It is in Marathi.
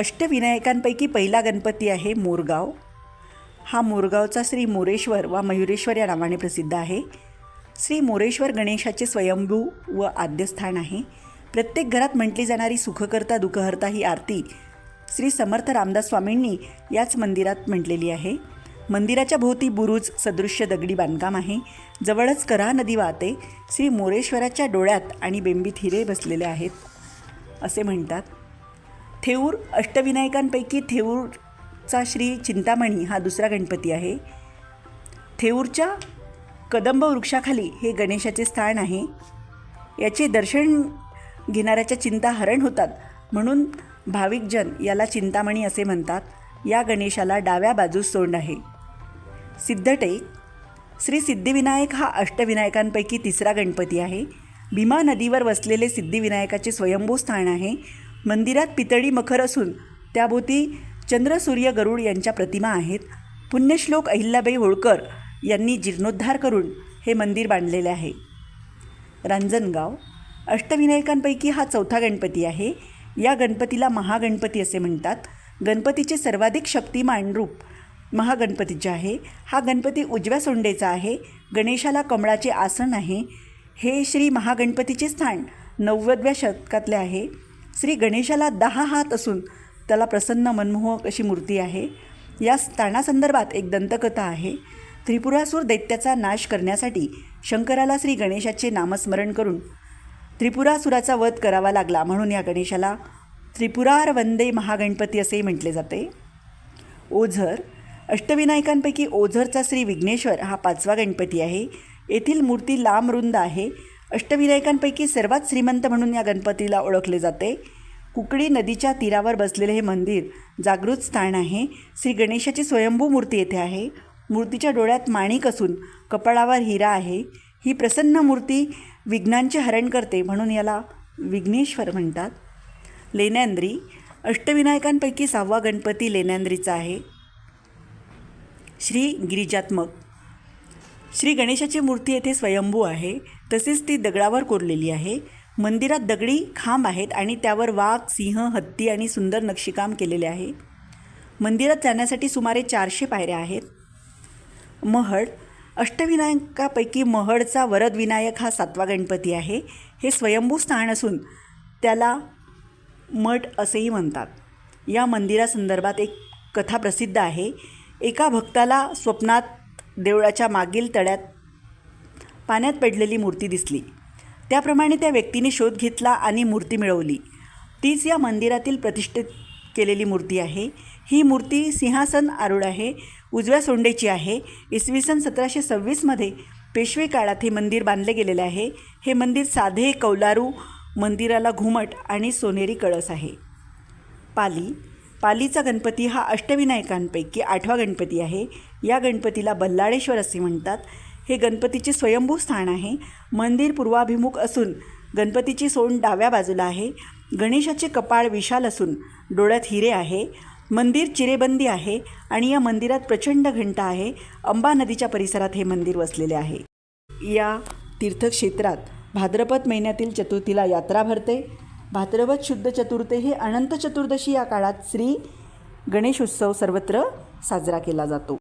अष्टविनायकांपैकी पहिला गणपती आहे मोरगाव. हा मोरगावचा श्री मोरेश्वर वा मयुरेश्वर या नावाने प्रसिद्ध आहे. श्री मोरेश्वर गणेशाचे स्वयंभू व आद्यस्थान आहे. प्रत्येक घरात म्हटली जाणारी सुखकर्ता दुःखहर्ता ही आरती श्री समर्थ रामदास स्वामींनी याच मंदिरात म्हटलेली आहे. मंदिराच्या भोवती बुरुज सदृश्य दगडी बांधकाम आहे. जवळच कऱ्हा नदी वाहते. श्री मोरेश्वराच्या डोळ्यात आणि बेंबीत हिरे बसलेले आहेत असे म्हणतात. थेऊर अष्टविनायकांपैकी थेऊरचा श्री चिंतामणी हा दुसरा गणपती आहे. थेऊरच्या कदंब वृक्षाखाली हे गणेशाचे स्थान आहे. याचे दर्शन घेणाऱ्याच्या चिंता हरण होतात म्हणून भाविकजन याला चिंतामणी असे म्हणतात. या गणेशाला डाव्या बाजूस सोंड आहे. सिद्धटेक श्री सिद्धिविनायक हा अष्टविनायकांपैकी तिसरा गणपती आहे. भीमा नदीवर वसलेले सिद्धिविनायकाचे स्वयंभू स्थान आहे. मंदिरात पितळी मखर असून त्याभोवती चंद्र सूर्य गरुड यांच्या प्रतिमा आहेत. पुण्यश्लोक अहिल्याबाई होळकर यांनी जीर्णोद्धार करून हे मंदिर बांधलेले आहे. रांजणगाव अष्टविनायकांपैकी हा चौथा गणपती आहे. या गणपतीला महागणपती असे म्हणतात. गणपतीचे सर्वाधिक शक्तिमान रूप महागणपतीचे आहे. हा गणपती उजव्या सोंडेचा आहे. गणेशाला कमळाचे आसन आहे. हे श्री महागणपतीचे स्थान 90व्या शतकातले आहे. श्री गणेशाला 10 हात असून त्याला प्रसन्न मनमोहक अशी मूर्ती आहे. या स्थानासंदर्भात एक दंतकथा आहे. त्रिपुरासूर दैत्याचा नाश करण्यासाठी शंकराला श्री गणेशाचे नामस्मरण करून त्रिपुरासुराचा वध करावा लागला म्हणून या गणेशाला त्रिपुरार वंदे महागणपती असेही म्हटले जाते. ओझर अष्टविनायकांपैकी ओझरचा श्री विघ्नेश्वर हा पाचवा गणपती आहे. येथील मूर्ती लांब रुंद आहे. अष्टविनायकांपैकी सर्वात श्रीमंत म्हणून या गणपतीला ओळखले जाते. कुकडी नदीच्या तीरावर बसलेले हे मंदिर जागृत स्थान आहे. श्री गणेशाची स्वयंभू मूर्ती येथे आहे. मूर्तीच्या डोळ्यात माणिक असून कपाळावर हिरा आहे. ही प्रसन्न मूर्ती विघ्नांचे हरण करते म्हणून याला विघ्नेश्वर म्हणतात. लेण्यांद्री अष्टविनायकांपैकी 6वा गणपती लेण्यांद्रीचा आहे. श्री गिरिजात्मक श्री गणेशाची मूर्ती येथे स्वयंभू आहे. तसेच ती दगडावर कोरलेली आहे. मंदिरात दगडी खांब आहेत आणि त्यावर वाघ, सिंह, हत्ती आणि सुंदर नक्षीकाम केलेले आहे. मंदिरात जाण्यासाठी सुमारे 400 पायऱ्या आहेत. महड अष्टविनायकापैकी महडचा वरदविनायक हा 7वा गणपती आहे. हे स्वयंभू स्थान असून त्याला मठ असेही म्हणतात. या मंदिरासंदर्भात एक कथा प्रसिद्ध आहे. एका भक्ताला स्वप्नात देवळाच्या मागील तळ्यात पाण्यात पडलेली मूर्ती दिसली. त्याप्रमाणे त्या व्यक्तीने शोध घेतला आणि मूर्ती मिळवली. तीच या मंदिरातील प्रतिष्ठित केलेली मूर्ती आहे. ही मूर्ती सिंहासन आरूढ आहे. उजव्या सोंडेची आहे. इसवी सन 1726 पेशवे काळात हे मंदिर बांधले गेलेले आहे. हे मंदिर साधे कौलारू, मंदिराला घुमट आणि सोनेरी कळस आहे. पालीचा गणपती हा अष्टविनायकांपैकी 8वा गणपती आहे. या गणपतीला बल्लाळेश्वर असे म्हणतात. हे गणपतीचे स्वयंभू स्थान आहे. मंदिर पूर्वाभिमुख असून गणपतीची सोंड डाव्या बाजूला आहे. गणेशाचे कपाळ विशाल असून डोळ्यात हिरे आहे. मंदिर चिरेबंदी आहे आणि या मंदिरात प्रचंड घंटा आहे. अंबा नदीच्या परिसरात हे मंदिर वसलेले आहे. या तीर्थक्षेत्रात भाद्रपद महिन्यातील चतुर्थीला यात्रा भरते. भाद्रपद शुद्ध चतुर्थे हे अनंत चतुर्दशी या काळात श्री गणेश उत्सव सर्वत्र साजरा केला जातो.